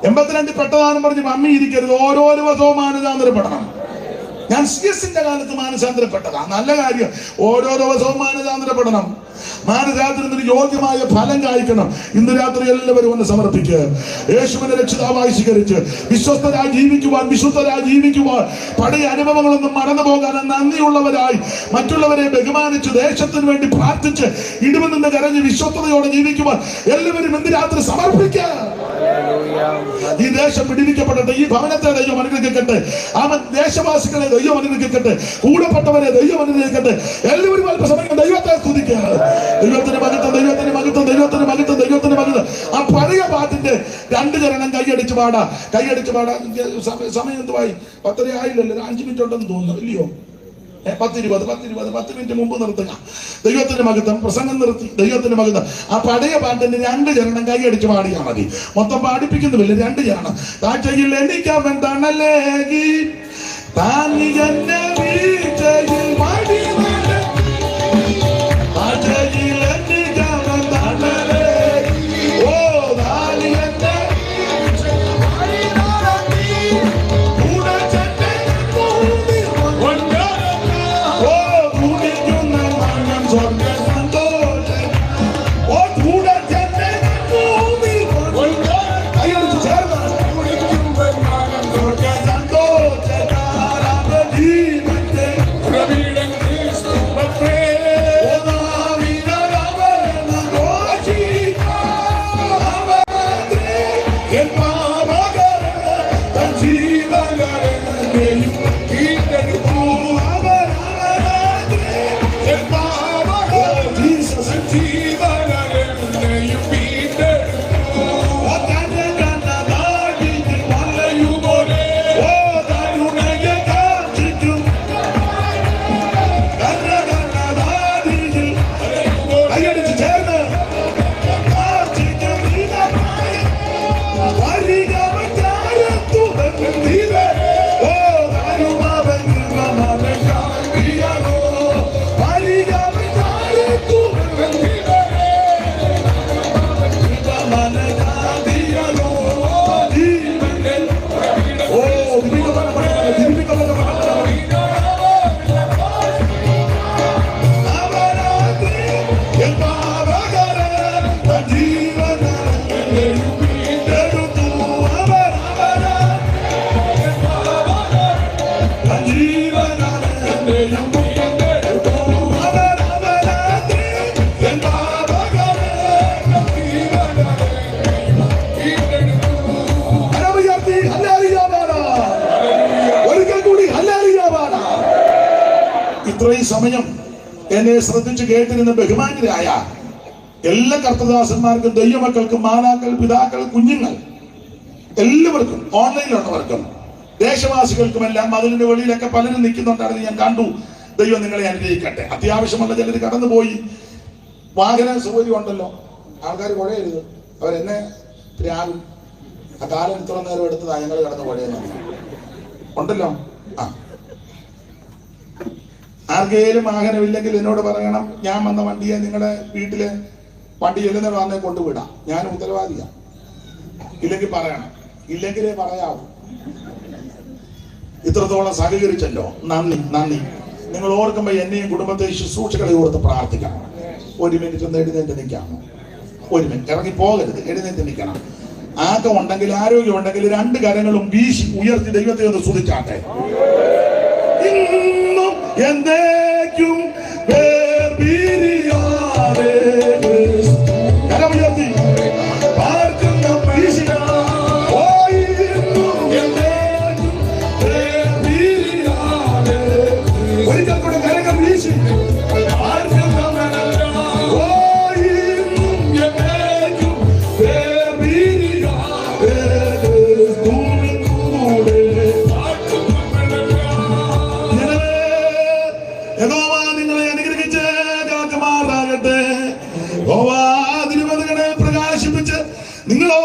82 പെട്ടതാണെന്ന് പറഞ്ഞ് മമ്മി ഇരിക്കരുത്. ഓരോ ദിവസവും മാനസാന്തരപ്പെടണം. ഞാൻ CS-ന്റെ കാലത്ത് മാനസാന്തരപ്പെട്ടതാ. നല്ല കാര്യം. ഓരോ ദിവസവും മാനസാന്തരപ്പെടണം. മാനസാന്തരത്തിന് യോഗ്യമായ ഫലം കായ്ക്കണം. ഇന്ന് രാത്രി എല്ലാവരും ഒന്ന് സമർപ്പിക്കുക. യേശുവിനെ രക്ഷിതാവായി സ്വീകരിച്ച് വിശ്വസ്തരായി ജീവിക്കുവാൻ, വിശുദ്ധരായി ജീവിക്കുവാൻ, പഴയ അനുഭവങ്ങളൊന്നും മറന്നു പോകാൻ നന്ദിയുള്ളവരായി മറ്റുള്ളവരെ ബഹുമാനിച്ച് ദേശത്തിന് വേണ്ടി പ്രാർത്ഥിച്ച് ഇടിവെന്ന് കരഞ്ഞ് വിശ്വസ്തയോടെ ജീവിക്കുവാൻ എല്ലാവരും ഇന്ന് രാത്രി സമർപ്പിക്കുക. ഈ ദേശം പിടിവിക്കപ്പെടട്ടെ. ഈ ഭവനത്തെ ദൈവം അനുഗ്രഹിക്കട്ടെ. അവൻ ദേശവാസികളെ ദൈവം അനുഗ്രഹിക്കട്ടെ. കൂടപ്പെട്ടവരെ ദൈവം അനുഗ്രഹിക്കട്ടെ. എല്ലാവരും അല്പസമയം ദൈവത്തെ സ്തുതിക്കുക. ദൈവത്തിന് മഹത്വം. ആ പഴയ പാട്ടിന്റെ 2 ചരണം കൈയടിച്ച് പാടാ. സമയം എന്തുവായി? 10 ആയില്ലല്ലോ, 5 മിനിറ്റ് ഉണ്ടെന്ന് തോന്നുന്നു, ഇല്ലയോ? 10 മിനിറ്റ് മുമ്പ് നിർത്തുക. ദൈവത്തിന്റെ മഹത്വം. പ്രസംഗം നിർത്തി. ദൈവത്തിന്റെ മഹത്വം. ആ പഴയ പാട്ടിന്റെ 2 ചരണം കൈയടിച്ച് പാടിയാൽ മതി. മൊത്തം പാടിപ്പിക്കുന്നുമില്ല, 2 ചരണം. താഴ്ചയിൽ എനിക്കവൻ തണലേകി താങ്ങി എന്നെ വീഴ്ചയിൽ മടി ഇത്രയും സമയം എന്നെ ശ്രദ്ധിച്ച് കേട്ടിരുന്ന ബഹുമാന്യരായ എല്ലാ കർത്തദാസന്മാർക്കും, ദൈവമക്കൾക്കും, മാതാക്കൾ, പിതാക്കൾ, കുഞ്ഞുങ്ങൾ എല്ലാവർക്കും, ഓൺലൈനിലുള്ളവർക്കും, ദേശവാസികൾക്കുമെല്ലാം മതിലിന്റെ വെളിയിലൊക്കെ പലരും നിൽക്കുന്നുണ്ടായിരുന്നു, ഞാൻ കണ്ടു. ദൈവം നിങ്ങളെ അനുഗ്രഹിക്കട്ടെ. അത്യാവശ്യമുള്ള ചിലർ കടന്നുപോയി. വാഹന സൗകര്യം ഉണ്ടല്ലോ, ആൾക്കാർ കുഴയരുത്. അവരെന്നെ രാകും. ആ കാലം ഇത്ര നേരം എടുത്തതാ ഞങ്ങൾ കിടന്ന് കുഴയുന്നത് ഉണ്ടല്ലോ. ആ ആർക്കെങ്കിലും വാഹനമില്ലെങ്കിൽ എന്നോട് പറയണം. ഞാൻ വന്ന വണ്ടിയെ നിങ്ങളുടെ വീട്ടില് വണ്ടി ചെല്ലുന്ന വന്നേ കൊണ്ടുവിടാം. ഞാൻ ഉത്തരവാദിയാ. ഇല്ലെങ്കിൽ പറയണം, ഇല്ലെങ്കിലേ പറയാവൂ. ഇത്രത്തോളം സഹകരിച്ചല്ലോ, നന്ദി നന്ദി. നിങ്ങൾ ഓർക്കുമ്പോ എന്നെയും കുടുംബത്തെ ശുശ്രൂഷകളെ ഓർത്ത് പ്രാർത്ഥിക്കണം. ഒരു മിനിറ്റ് ഒന്ന് എഴുന്നേറ്റ് നിൽക്കാമോ? ഒരു മിനിറ്റ് ഇറങ്ങി പോകരുത്, എഴുന്നേറ്റ് നിൽക്കണം. ആക്കം ഉണ്ടെങ്കിൽ, ആരോഗ്യം ഉണ്ടെങ്കിൽ രണ്ട് കരങ്ങളും വീശി ഉയർത്തി ദൈവത്തെ ഒന്ന് സ്തുതിച്ചാട്ടെ. ഇന്നും എന്നേക്കും വേർപിരിയാതെ കരമുയർത്തി പാർക്കുന്ന വീശി. ഓ ഇന്നും എന്നേക്കും വേർപിരിയാതെ ഒരിക്കൽ കൂടെ കരങ്ങൾ വീശി പ്രകാശിപ്പിച്ച് നിങ്ങളോ